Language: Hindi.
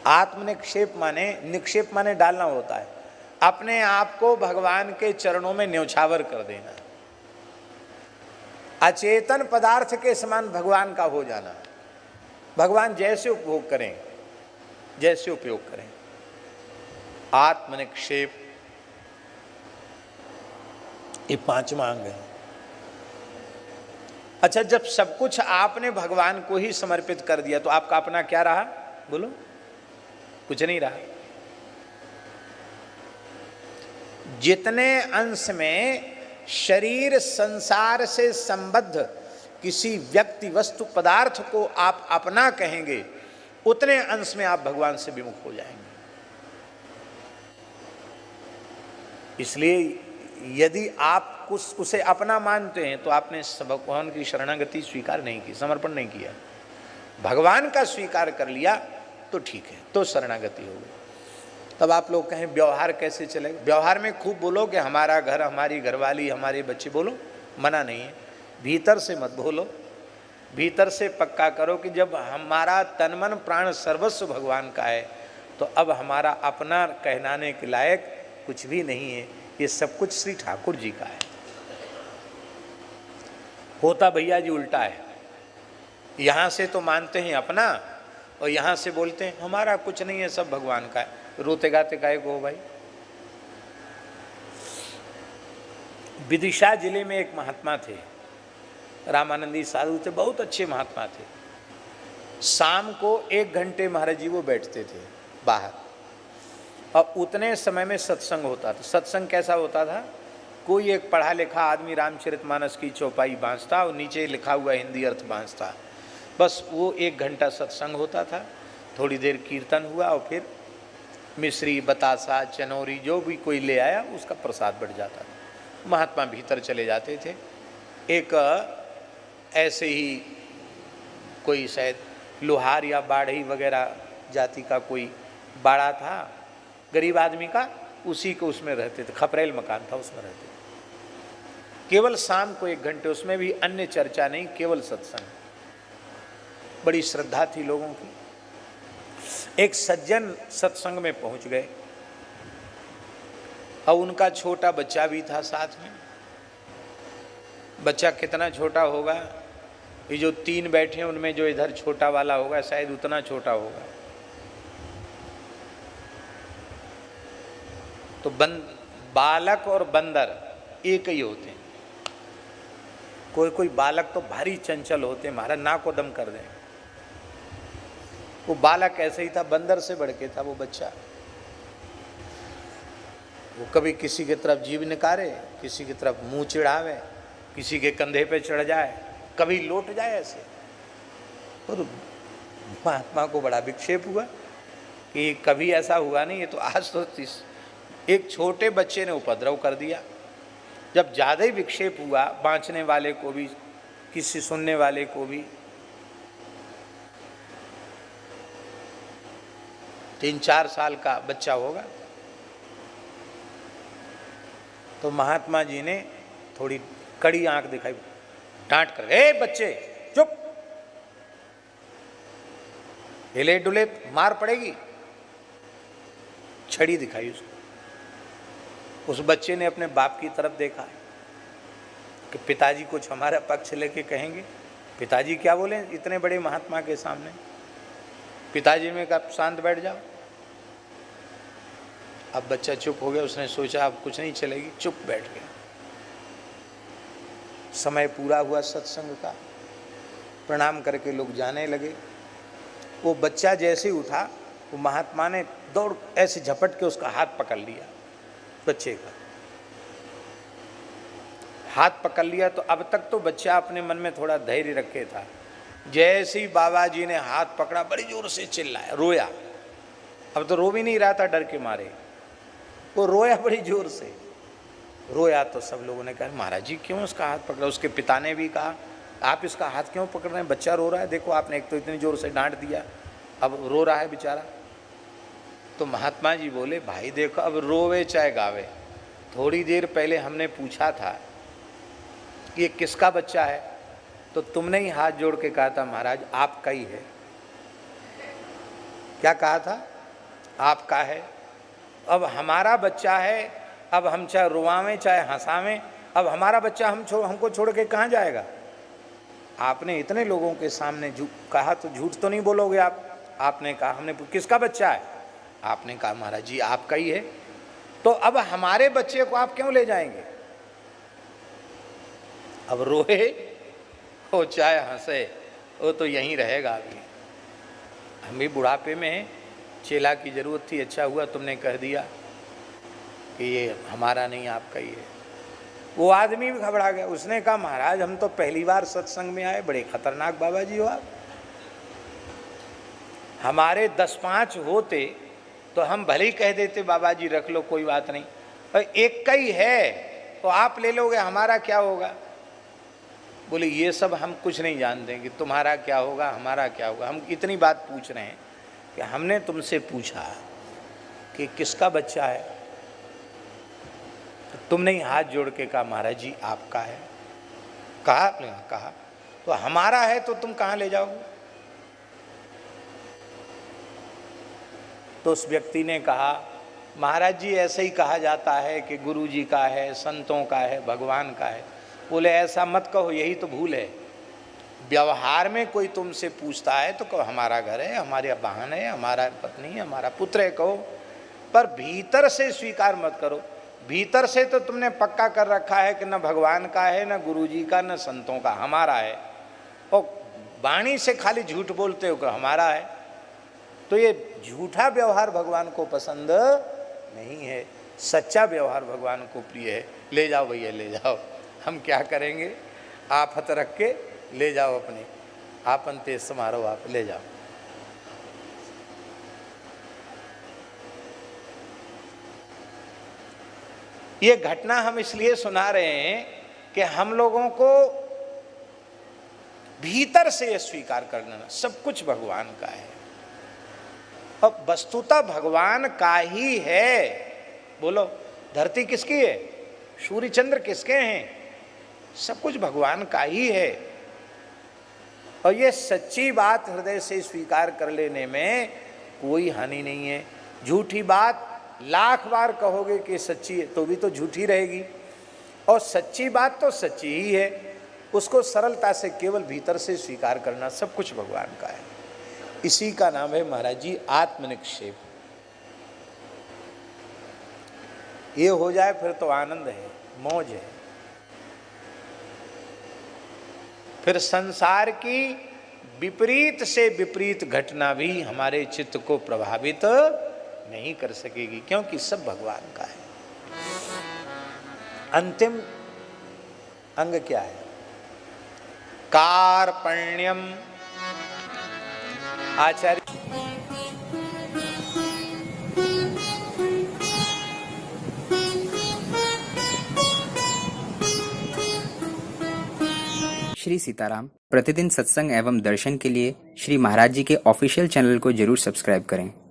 आत्मनिक्षेप माने, निक्षेप माने डालना होता है, अपने आप को भगवान के चरणों में न्यौछावर कर देना, अचेतन पदार्थ के समान भगवान का हो जाना। भगवान जैसे उपभोग करें, जैसे उपयोग करें। आत्मनिक्षेप ये पांचवा अंग है। अच्छा, जब सब कुछ आपने भगवान को ही समर्पित कर दिया तो आपका अपना क्या रहा? बोलो, कुछ नहीं रहा। जितने अंश में शरीर संसार से संबद्ध किसी व्यक्ति वस्तु पदार्थ को आप अपना कहेंगे, उतने अंश में आप भगवान से विमुख हो जाएंगे। इसलिए यदि आप उसे अपना मानते हैं तो आपने भगवान की शरणागति स्वीकार नहीं की, समर्पण नहीं किया। भगवान का स्वीकार कर लिया तो ठीक है, तो शरणागति हो गई। तब आप लोग कहें व्यवहार कैसे चलेगा? व्यवहार में खूब बोलो कि हमारा घर, हमारी घरवाली, हमारे बच्चे, बोलो, मना नहीं है। भीतर से मत बोलो, भीतर से पक्का करो कि जब हमारा तन मन प्राण सर्वस्व भगवान का है तो अब हमारा अपना कहलाने के लायक कुछ भी नहीं है, ये सब कुछ श्री ठाकुर जी का है। होता भैया जी उल्टा है, यहाँ से तो मानते हैं अपना और यहाँ से बोलते हैं हमारा कुछ नहीं है, सब भगवान का है। रोते गाते काहे को हो भाई? विदिशा जिले में एक महात्मा थे, रामानंदी साधु थे, बहुत अच्छे महात्मा थे। शाम को 1 घंटे महाराज जी वो बैठते थे बाहर, और उतने समय में सत्संग होता था। सत्संग कैसा होता था? कोई एक पढ़ा लिखा आदमी रामचरितमानस की चौपाई बांसता और नीचे लिखा हुआ हिंदी अर्थ बांसता, बस वो 1 घंटा सत्संग होता था। थोड़ी देर कीर्तन हुआ और फिर मिश्री, बतासा, चनौरी जो भी कोई ले आया उसका प्रसाद बढ़ जाता था। महात्मा भीतर चले जाते थे। एक ऐसे ही कोई शायद लोहार या बाढ़ी वगैरह जाति का कोई बाड़ा था, गरीब आदमी का, उसी को उसमें रहते थे, खपरेल मकान था, उसमें रहते थे। केवल शाम को 1 घंटे, उसमें भी अन्य चर्चा नहीं, केवल सत्संग। बड़ी श्रद्धा थी लोगों की। एक सज्जन सत्संग में पहुंच गए और उनका छोटा बच्चा भी था साथ में। बच्चा कितना छोटा होगा? ये जो 3 बैठे हैं उनमें जो इधर छोटा वाला होगा शायद उतना छोटा होगा। तो बालक और बंदर एक ही होते हैं। कोई कोई बालक तो भारी चंचल होते हैं, महाराज नाक को दम कर दें। वो बालक ऐसे ही था, बंदर से बढ़ के था वो बच्चा। वो कभी किसी की तरफ जीभ निकारे, किसी की तरफ मुंह चिढ़ावे, किसी के कंधे पे चढ़ जाए, कभी लौट जाए ऐसे। और महात्मा को बड़ा विक्षेप हुआ कि कभी ऐसा हुआ नहीं, ये तो आज तो एक छोटे बच्चे ने उपद्रव कर दिया। जब ज़्यादा ही विक्षेप हुआ, बाँचने वाले को भी, किसी सुनने वाले को भी, 3-4 साल का बच्चा होगा। तो महात्मा जी ने थोड़ी कड़ी आंख दिखाई, डांट कर, ए बच्चे चुप, हिले डुले मार पड़ेगी। छड़ी दिखाई उसको। उस बच्चे ने अपने बाप की तरफ देखा कि पिताजी कुछ हमारा पक्ष लेके कहेंगे। पिताजी क्या बोले इतने बड़े महात्मा के सामने? पिताजी ने कहा शांत बैठ जाओ। अब बच्चा चुप हो गया, उसने सोचा अब कुछ नहीं चलेगी, चुप बैठ गया। समय पूरा हुआ सत्संग का, प्रणाम करके लोग जाने लगे। वो बच्चा जैसे ही उठा, वो महात्मा ने दौड़ ऐसे झपट के उसका हाथ पकड़ लिया। बच्चे का हाथ पकड़ लिया तो अब तक तो बच्चा अपने मन में थोड़ा धैर्य रखे था। जैसे ही बाबा जी ने हाथ पकड़ा, बड़ी जोर से चिल्लाया, रोया। अब तो रो भी नहीं रहा था डर के मारे, वो रोया बड़ी जोर से। रोया तो सब लोगों ने कहा महाराज जी क्यों उसका हाथ पकड़ा? उसके पिता ने भी कहा आप इसका हाथ क्यों पकड़ रहे हैं? बच्चा रो रहा है, देखो आपने एक तो इतनी जोर से डांट दिया, अब रो रहा है बेचारा। तो महात्मा जी बोले भाई देखो, अब रोवे चाहे गावे, थोड़ी देर पहले हमने पूछा था कि ये किसका बच्चा है, तो तुमने ही हाथ जोड़ के कहा था महाराज आपका ही है। क्या कहा था? आपका है। अब हमारा बच्चा है, अब हम चाहे रुआवें चाहे हंसावें, अब हमारा बच्चा हमको छोड़ के कहाँ जाएगा? आपने इतने लोगों के सामने कहा तो झूठ तो नहीं बोलोगे आप? आपने कहा, हमने किसका बच्चा है? आपने कहा महाराज जी आपका ही है। तो अब हमारे बच्चे को आप क्यों ले जाएंगे? अब रोए हो चाहे हंसे, वो तो यहीं रहेगा। अभी हम भी बुढ़ापे में चेला की जरूरत थी, अच्छा हुआ तुमने कह दिया कि ये हमारा नहीं आपका ही है। वो आदमी भी घबरा गया, उसने कहा महाराज हम तो पहली बार सत्संग में आए, बड़े खतरनाक बाबा जी हो आप। हमारे 10-5 होते तो हम भले ही कह देते बाबा जी रख लो कोई बात नहीं, और एक का ही है तो आप ले लोगे, हमारा क्या होगा? बोले ये सब हम कुछ नहीं जानते कि तुम्हारा क्या होगा हमारा क्या होगा। हम इतनी बात पूछ रहे हैं कि हमने तुमसे पूछा कि किसका बच्चा है, तो तुमने ही हाथ जोड़ के कहा महाराज जी आपका है। कहा तो हमारा है तो तुम कहाँ ले जाओगे? तो उस व्यक्ति ने कहा महाराज जी ऐसे ही कहा जाता है कि गुरु जी का है, संतों का है, भगवान का है। बोले ऐसा मत कहो, यही तो भूल है। व्यवहार में कोई तुमसे पूछता है तो कहो हमारा घर है, हमारे बहन है, हमारा पत्नी है, हमारा पुत्र है कहो, पर भीतर से स्वीकार मत करो। भीतर से तो तुमने पक्का कर रखा है कि न भगवान का है, न गुरु जी का, न संतों का, हमारा है। और वाणी से खाली झूठ बोलते हो कि हमारा है। तो ये झूठा व्यवहार भगवान को पसंद नहीं है, सच्चा व्यवहार भगवान को प्रिय है। ले जाओ भैया ले जाओ, हम क्या करेंगे? आफत रख के ले जाओ, अपने आपन तेज समारोह आप ले जाओ। ये घटना हम इसलिए सुना रहे हैं कि हम लोगों को भीतर से ये स्वीकार कर लेना सब कुछ भगवान का है, और वस्तुतः भगवान का ही है। बोलो धरती किसकी है? सूर्य चंद्र किसके हैं? सब कुछ भगवान का ही है। और ये सच्ची बात हृदय से स्वीकार कर लेने में कोई हानि नहीं है। झूठी बात लाख बार कहोगे कि सच्ची है तो भी तो झूठी रहेगी, और सच्ची बात तो सच्ची ही है। उसको सरलता से केवल भीतर से स्वीकार करना सब कुछ भगवान का है। इसी का नाम है महाराज जी आत्मनिक्षेप। ये हो जाए फिर तो आनंद है, मौज है। फिर संसार की विपरीत से विपरीत घटना भी हमारे चित्त को प्रभावित नहीं कर सकेगी, क्योंकि सब भगवान का है। अंतिम अंग क्या है? कार्पण्यम। आचार्य श्री सीताराम प्रतिदिन सत्संग एवं दर्शन के लिए श्री महाराज जी के ऑफिशियल चैनल को जरूर सब्सक्राइब करें।